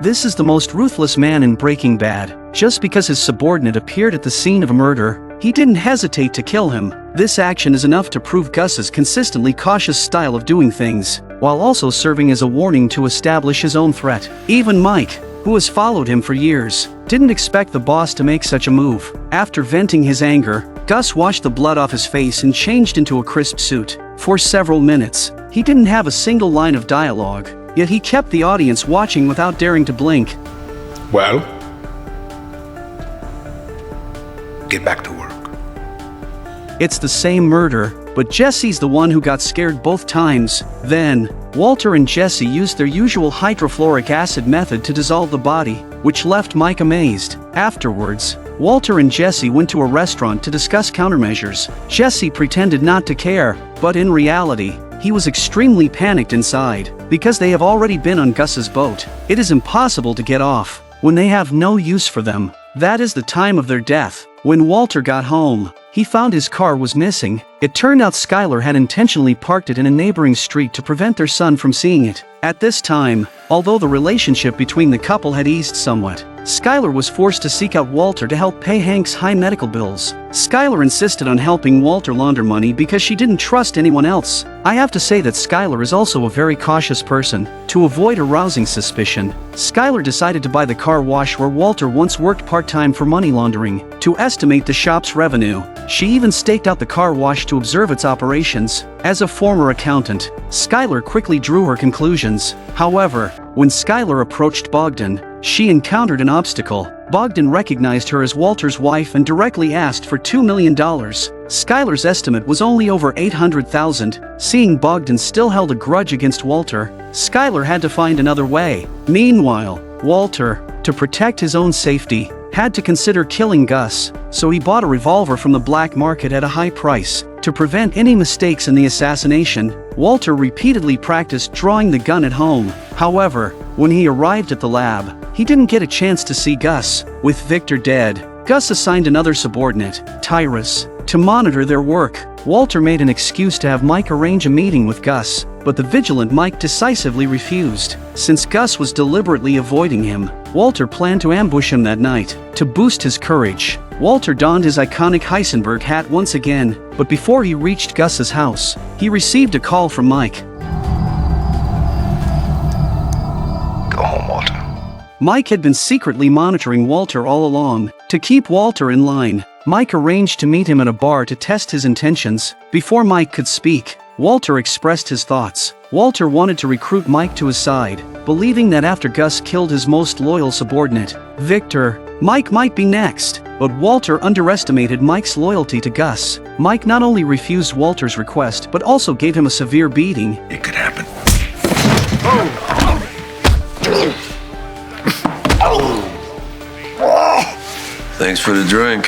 This is the most ruthless man in Breaking Bad. Just because his subordinate appeared at the scene of a murder, he didn't hesitate to kill him. This action is enough to prove Gus's consistently cautious style of doing things, while also serving as a warning to establish his own threat. Even Mike, who has followed him for years, didn't expect the boss to make such a move. After venting his anger, Gus washed the blood off his face and changed into a crisp suit. For several minutes, he didn't have a single line of dialogue, yet he kept the audience watching without daring to blink. Well, get back to work. It's the same murder, but Jesse's the one who got scared both times. Then, Walter and Jesse used their usual hydrofluoric acid method to dissolve the body, which left Mike amazed. Afterwards, Walter and Jesse went to a restaurant to discuss countermeasures. Jesse pretended not to care, but in reality, he was extremely panicked inside, because they have already been on Gus's boat. It is impossible to get off when they have no use for them. That is the time of their death. When Walter got home, he found his car was missing. It turned out Skyler had intentionally parked it in a neighboring street to prevent their son from seeing it. At this time, although the relationship between the couple had eased somewhat, Skyler was forced to seek out Walter to help pay Hank's high medical bills. Skyler insisted on helping Walter launder money because she didn't trust anyone else. I have to say that Skyler is also a very cautious person. To avoid arousing suspicion, Skyler decided to buy the car wash where Walter once worked part-time for money laundering. To estimate the shop's revenue, she even staked out the car wash to observe its operations. As a former accountant, Skyler quickly drew her conclusions. However, when Skyler approached Bogdan, she encountered an obstacle. Bogdan recognized her as Walter's wife and directly asked for $2 million. Skyler's estimate was only over $800,000. Seeing Bogdan still held a grudge against Walter, Skyler had to find another way. Meanwhile, Walter, to protect his own safety, had to consider killing Gus, so he bought a revolver from the black market at a high price. To prevent any mistakes in the assassination, Walter repeatedly practiced drawing the gun at home. However, when he arrived at the lab, he didn't get a chance to see Gus. With Victor dead, Gus assigned another subordinate, Tyrus, to monitor their work. Walter made an excuse to have Mike arrange a meeting with Gus, but the vigilant Mike decisively refused. Since Gus was deliberately avoiding him, Walter planned to ambush him that night. To boost his courage, Walter donned his iconic Heisenberg hat once again, but before he reached Gus's house, he received a call from Mike. Go home, Walter. Mike had been secretly monitoring Walter all along. To keep Walter in line, Mike arranged to meet him at a bar to test his intentions. Before Mike could speak, Walter expressed his thoughts. Walter wanted to recruit Mike to his side, believing that after Gus killed his most loyal subordinate, Victor, Mike might be next. But Walter underestimated Mike's loyalty to Gus. Mike not only refused Walter's request but also gave him a severe beating. It could happen. Thanks for the drink.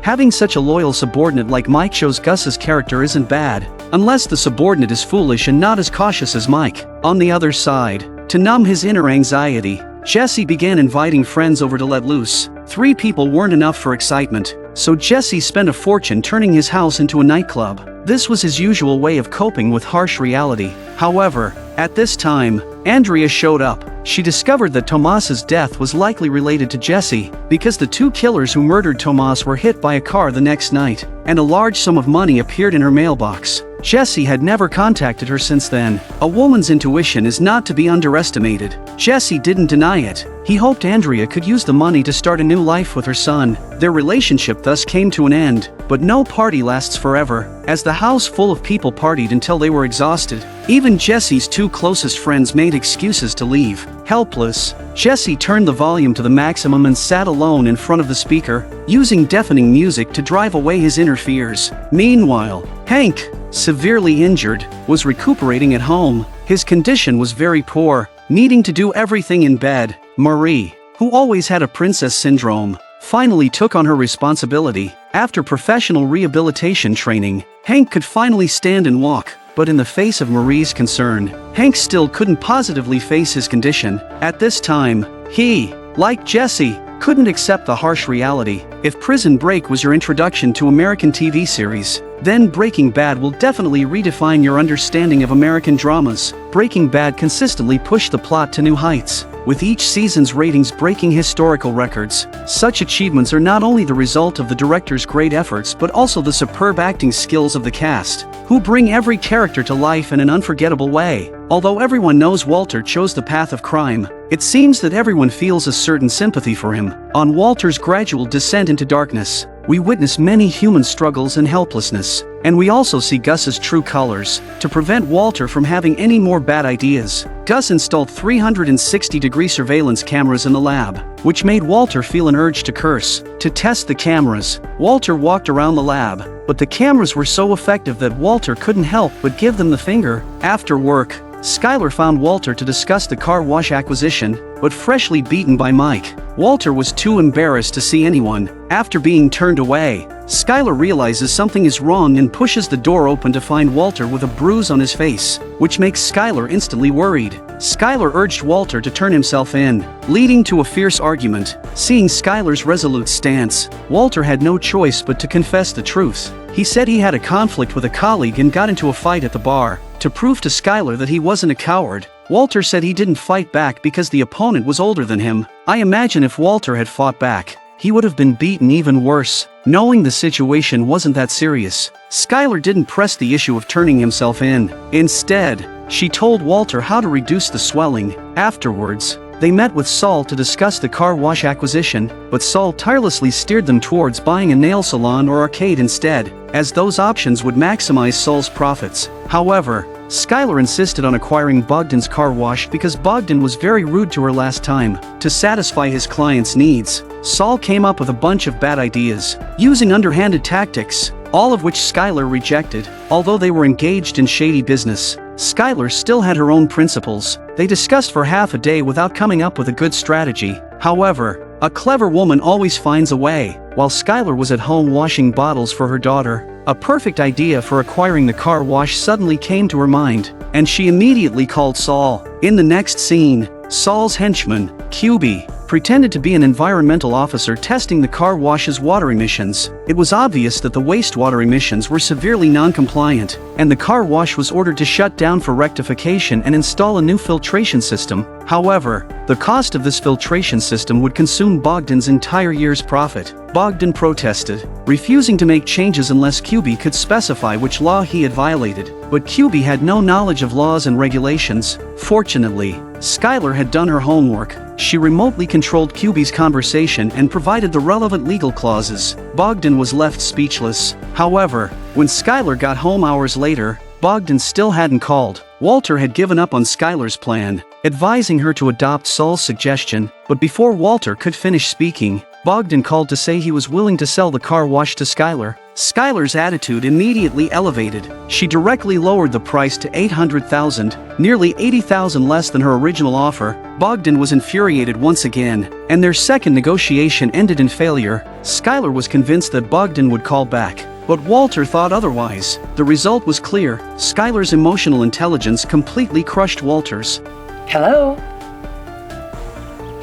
Having such a loyal subordinate like Mike shows Gus's character isn't bad, unless the subordinate is foolish and not as cautious as Mike. On the other side, to numb his inner anxiety, Jesse began inviting friends over to let loose. 3 people weren't enough for excitement, so Jesse spent a fortune turning his house into a nightclub. This was his usual way of coping with harsh reality. However, at this time, Andrea showed up. She discovered that Tomas's death was likely related to Jesse, because the 2 killers who murdered Tomas were hit by a car the next night, and a large sum of money appeared in her mailbox. Jesse had never contacted her since then. A woman's intuition is not to be underestimated. Jesse didn't deny it. He hoped Andrea could use the money to start a new life with her son. Their relationship thus came to an end, but no party lasts forever, as the house full of people partied until they were exhausted. Even Jesse's 2 closest friends made excuses to leave. Helpless, Jesse turned the volume to the maximum and sat alone in front of the speaker, using deafening music to drive away his inner fears. Meanwhile, Hank, severely injured, was recuperating at home. His condition was very poor, needing to do everything in bed. Marie, who always had a princess syndrome, finally took on her responsibility. After professional rehabilitation training, Hank could finally stand and walk. But in the face of Marie's concern, Hank still couldn't positively face his condition. At this time, he, like Jesse, couldn't accept the harsh reality. If Prison Break was your introduction to American TV series, then Breaking Bad will definitely redefine your understanding of American dramas. Breaking Bad consistently pushed the plot to new heights. with each season's ratings breaking historical records. Such achievements are not only the result of the director's great efforts but also the superb acting skills of the cast, who bring every character to life in an unforgettable way. Although everyone knows Walter chose the path of crime, it seems that everyone feels a certain sympathy for him. On Walter's gradual descent into darkness, we witness many human struggles and helplessness, and we also see Gus's true colors. To prevent Walter from having any more bad ideas, Gus installed 360-degree surveillance cameras in the lab, which made Walter feel an urge to curse. To test the cameras, Walter walked around the lab, but the cameras were so effective that Walter couldn't help but give them the finger. After work, Skyler found Walter to discuss the car wash acquisition, but freshly beaten by Mike, Walter was too embarrassed to see anyone. After being turned away, Skyler realizes something is wrong and pushes the door open to find Walter with a bruise on his face, which makes Skyler instantly worried. Skyler urged Walter to turn himself in, leading to a fierce argument. Seeing Skyler's resolute stance, Walter had no choice but to confess the truth. He said he had a conflict with a colleague and got into a fight at the bar. To prove to Skyler that he wasn't a coward, Walter said he didn't fight back because the opponent was older than him. I imagine if Walter had fought back, he would have been beaten even worse. Knowing the situation wasn't that serious, Skyler didn't press the issue of turning himself in. Instead, she told Walter how to reduce the swelling. Afterwards, they met with Saul to discuss the car wash acquisition, but Saul tirelessly steered them towards buying a nail salon or arcade instead, as those options would maximize Saul's profits. However, Skyler insisted on acquiring Bogdan's car wash because Bogdan was very rude to her last time. To satisfy his client's needs, Saul came up with a bunch of bad ideas, using underhanded tactics, all of which Skyler rejected. Although they were engaged in shady business, Skyler still had her own principles. They discussed for half a day without coming up with a good strategy. However, a clever woman always finds a way. While Skyler was at home washing bottles for her daughter, a perfect idea for acquiring the car wash suddenly came to her mind, and she immediately called Saul. In the next scene, Saul's henchman, QB, pretended to be an environmental officer testing the car wash's water emissions. It was obvious that the wastewater emissions were severely non-compliant, and the car wash was ordered to shut down for rectification and install a new filtration system. However, the cost of this filtration system would consume Bogdan's entire year's profit. Bogdan protested, refusing to make changes unless QB could specify which law he had violated. But QB had no knowledge of laws and regulations. Fortunately, Skyler had done her homework. She remotely controlled QB's conversation and provided the relevant legal clauses. Bogdan was left speechless. However, when Skyler got home hours later, Bogdan still hadn't called. Walter had given up on Skyler's plan, advising her to adopt Saul's suggestion, but before Walter could finish speaking, Bogdan called to say he was willing to sell the car wash to Skyler. Skyler's attitude immediately elevated. She directly lowered the price to $800,000, nearly $80,000 less than her original offer. Bogdan was infuriated once again, and their second negotiation ended in failure. Skyler was convinced that Bogdan would call back, but Walter thought otherwise. The result was clear. Skyler's emotional intelligence completely crushed Walter's. Hello?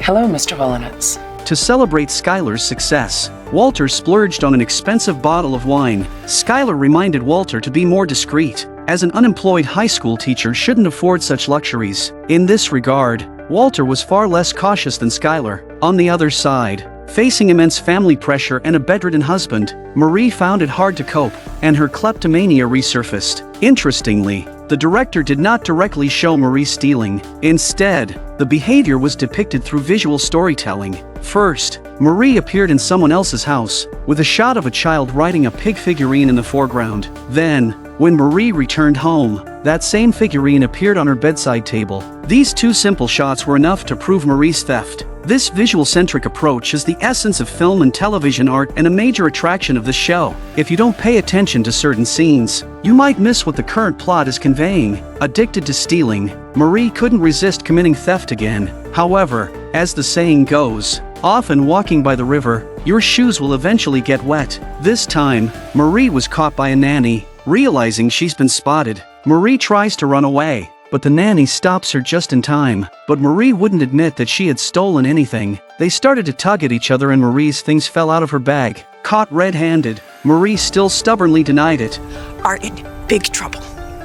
Hello, Mr. Willinitz. To celebrate Skyler's success, Walter splurged on an expensive bottle of wine. Skyler reminded Walter to be more discreet, as an unemployed high school teacher shouldn't afford such luxuries. In this regard, Walter was far less cautious than Skyler. On the other side, facing immense family pressure and a bedridden husband, Marie found it hard to cope, and her kleptomania resurfaced. Interestingly, the director did not directly show Marie stealing. Instead, the behavior was depicted through visual storytelling. First, Marie appeared in someone else's house, with a shot of a child riding a pig figurine in the foreground. Then, when Marie returned home, that same figurine appeared on her bedside table. These two simple shots were enough to prove Marie's theft. This visual-centric approach is the essence of film and television art and a major attraction of the show. If you don't pay attention to certain scenes, you might miss what the current plot is conveying. Addicted to stealing, Marie couldn't resist committing theft again. However, as the saying goes, often walking by the river, your shoes will eventually get wet. This time, Marie was caught by a nanny. Realizing she's been spotted, Marie tries to run away, but the nanny stops her just in time. But Marie wouldn't admit that she had stolen anything. They started to tug at each other and Marie's things fell out of her bag. Caught red-handed, Marie still stubbornly denied it. Are in big trouble.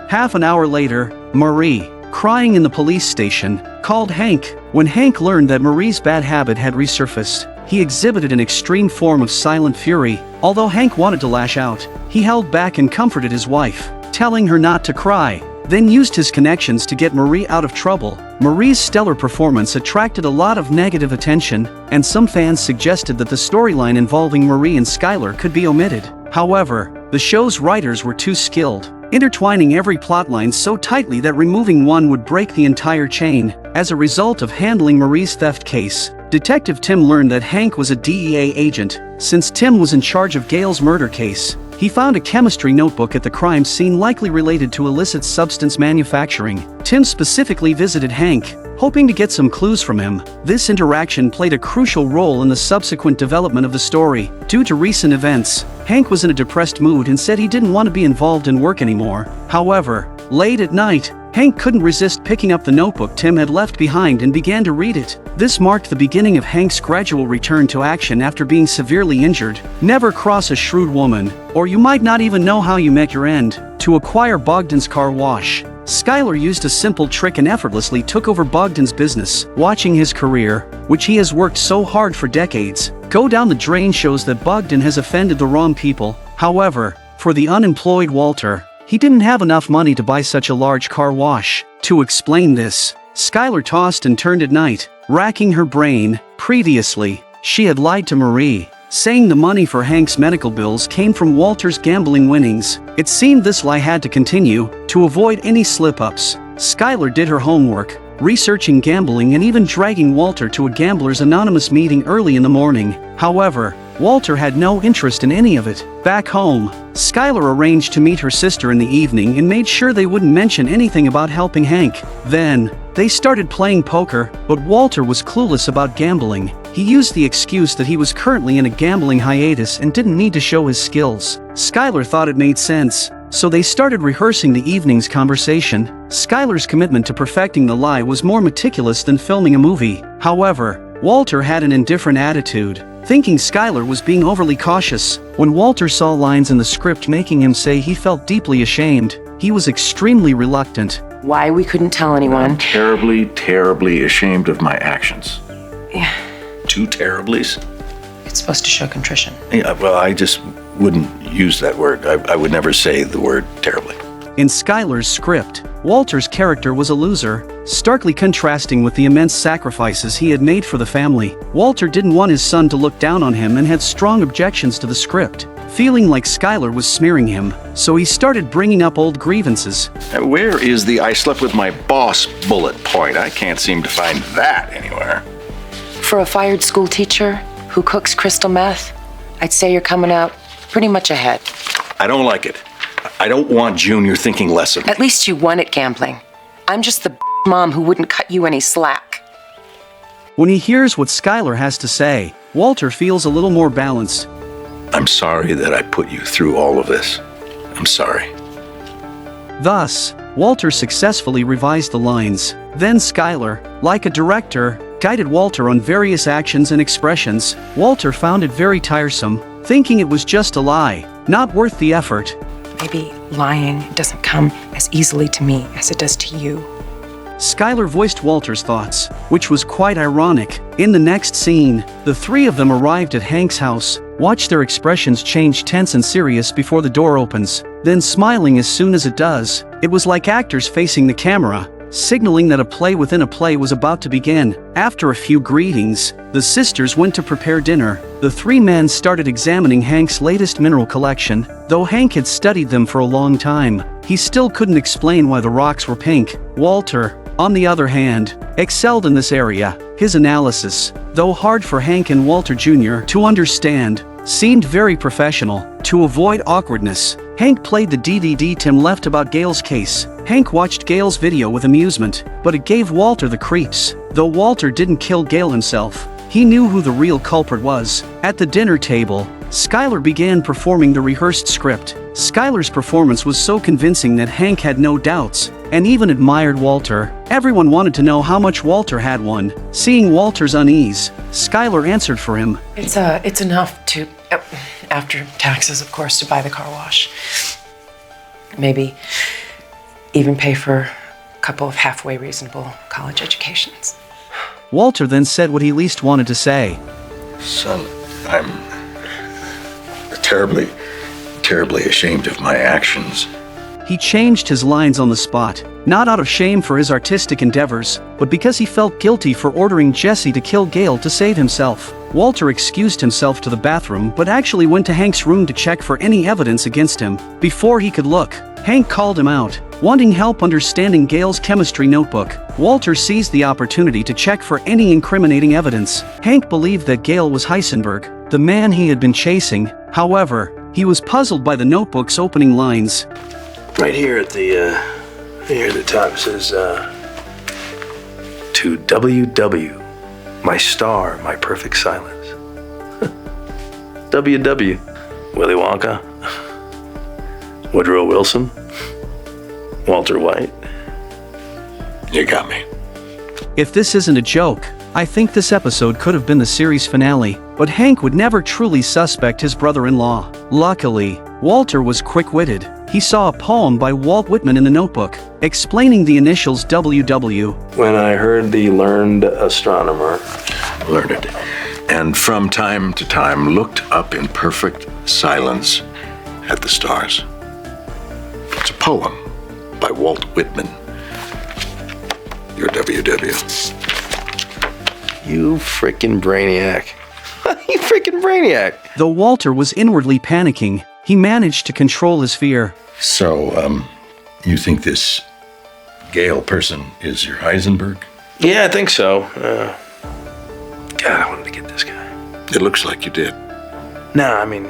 Half an hour later, Marie, crying in the police station, called Hank. When Hank learned that Marie's bad habit had resurfaced, he exhibited an extreme form of silent fury. Although Hank wanted to lash out, he held back and comforted his wife, telling her not to cry, then used his connections to get Marie out of trouble. Marie's stellar performance attracted a lot of negative attention, and some fans suggested that the storyline involving Marie and Skyler could be omitted. However, the show's writers were too skilled, intertwining every plotline so tightly that removing one would break the entire chain. As a result of handling Marie's theft case, Detective Tim learned that Hank was a DEA agent. Since Tim was in charge of Gail's murder case, he found a chemistry notebook at the crime scene likely related to illicit substance manufacturing. Tim specifically visited Hank, hoping to get some clues from him. This interaction played a crucial role in the subsequent development of the story. Due to recent events, Hank was in a depressed mood and said he didn't want to be involved in work anymore. However, late at night, Hank couldn't resist picking up the notebook Tim had left behind and began to read it. This marked the beginning of Hank's gradual return to action after being severely injured. Never cross a shrewd woman, or you might not even know how you met your end. To acquire Bogdan's car wash, Skyler used a simple trick and effortlessly took over Bogdan's business. Watching his career, which he has worked so hard for decades, go down the drain shows that Bogdan has offended the wrong people. However, for the unemployed Walter, he didn't have enough money to buy such a large car wash. To explain this, Skyler tossed and turned at night, racking her brain. Previously, she had lied to Marie, saying the money for Hank's medical bills came from Walter's gambling winnings. It seemed this lie had to continue. To avoid any slip-ups, Skyler did her homework, researching gambling and even dragging Walter to a Gamblers Anonymous meeting early in the morning. However, Walter had no interest in any of it. Back home, Skyler arranged to meet her sister in the evening and made sure they wouldn't mention anything about helping Hank. Then, they started playing poker, but Walter was clueless about gambling. He used the excuse that he was currently in a gambling hiatus and didn't need to show his skills. Skyler thought it made sense, so they started rehearsing the evening's conversation. Skyler's commitment to perfecting the lie was more meticulous than filming a movie. However, Walter had an indifferent attitude, thinking Skyler was being overly cautious. When Walter saw lines in the script making him say he felt deeply ashamed, he was extremely reluctant. Why we couldn't tell anyone. I'm terribly, terribly ashamed of my actions. Yeah, 2 terriblies? it's supposed to show contrition. Yeah, well, I just wouldn't use that word. I would never say the word terribly. In Skyler's script, Walter's character was a loser, starkly contrasting with the immense sacrifices he had made for the family. Walter didn't want his son to look down on him and had strong objections to the script, feeling like Skyler was smearing him, so he started bringing up old grievances. Where is the I slept with my boss bullet point? I can't seem to find that anywhere. For a fired school teacher who cooks crystal meth, I'd say you're coming out pretty much ahead. I don't like it. I don't want Junior thinking less of me. At least you won at gambling. I'm just the mom who wouldn't cut you any slack. When he hears what Skyler has to say, Walter feels a little more balanced. I'm sorry that I put you through all of this. I'm sorry. Thus, Walter successfully revised the lines. Then Skyler, like a director, guided Walter on various actions and expressions. Walter found it very tiresome, thinking it was just a lie, not worth the effort. Maybe lying doesn't come as easily to me as it does to you. Skyler voiced Walter's thoughts, which was quite ironic. In the next scene, the three of them arrived at Hank's house. Watch their expressions change tense and serious before the door opens, then smiling as soon as it does. It was like actors facing the camera, signaling that a play within a play was about to begin. After a few greetings, the sisters went to prepare dinner. The three men started examining Hank's latest mineral collection. Though Hank had studied them for a long time, he still couldn't explain why the rocks were pink. Walter, on the other hand, excelled in this area. His analysis, though hard for Hank and Walter Jr. to understand, seemed very professional. To avoid awkwardness, Hank played the DVD Tim left about Gail's case. Hank watched Gail's video with amusement, but it gave Walter the creeps. Though Walter didn't kill Gail himself, he knew who the real culprit was. At the dinner table, Skyler began performing the rehearsed script. Skyler's performance was so convincing that Hank had no doubts, and even admired Walter. Everyone wanted to know how much Walter had won. Seeing Walter's unease, Skyler answered for him. It's enough to, after taxes, of course, to buy the car wash. Maybe even pay for couple of halfway reasonable college educations. Walter then said what he least wanted to say. Son, I'm terribly, terribly ashamed of my actions. He changed his lines on the spot, not out of shame for his artistic endeavors, but because he felt guilty for ordering Jesse to kill Gail to save himself. Walter excused himself to the bathroom but actually went to Hank's room to check for any evidence against him. Before he could look, Hank called him out, wanting help understanding Gail's chemistry notebook. Walter seized the opportunity to check for any incriminating evidence. Hank believed that Gail was Heisenberg, the man he had been chasing. However, he was puzzled by the notebook's opening lines. Right here at the top says, to WW, my star, my perfect silence. WW, Willy Wonka, Woodrow Wilson, Walter White. You got me. If this isn't a joke, I think this episode could have been the series finale, but Hank would never truly suspect his brother-in-law. Luckily, Walter was quick-witted. He saw a poem by Walt Whitman in the notebook, explaining the initials WW. When I heard the learned astronomer, Learned. And from time to time looked up in perfect silence at the stars. It's a poem by Walt Whitman. Your WW. you frickin' brainiac. You frickin' brainiac. Though Walter was inwardly panicking, he managed to control his fear. So, you think this Gale person is your Heisenberg? Yeah, I think so. God, I wanted to get this guy. It looks like you did. Nah, I mean,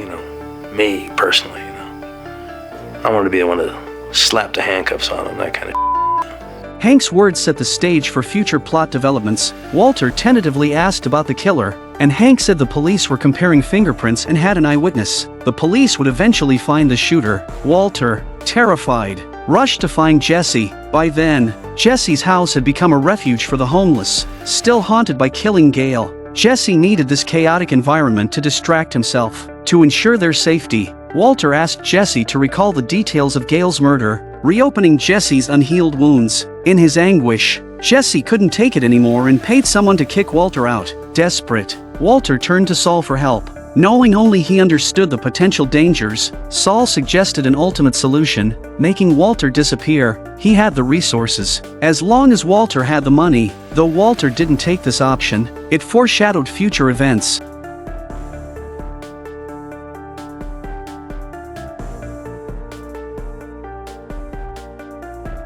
me personally, I wanted to be the one to slap the handcuffs on him, that kind of. Hank's words set the stage for future plot developments. Walter tentatively asked about the killer, and Hank said the police were comparing fingerprints and had an eyewitness. The police would eventually find the shooter. Walter, terrified, rushed to find Jesse. By then, Jesse's house had become a refuge for the homeless. Still haunted by killing Gale, Jesse needed this chaotic environment to distract himself. To ensure their safety, Walter asked Jesse to recall the details of Gale's murder, reopening Jesse's unhealed wounds. In his anguish, Jesse couldn't take it anymore and paid someone to kick Walter out. Desperate, Walter turned to Saul for help. Knowing only he understood the potential dangers, Saul suggested an ultimate solution, making Walter disappear. He had the resources, as long as Walter had the money. Though Walter didn't take this option, it foreshadowed future events.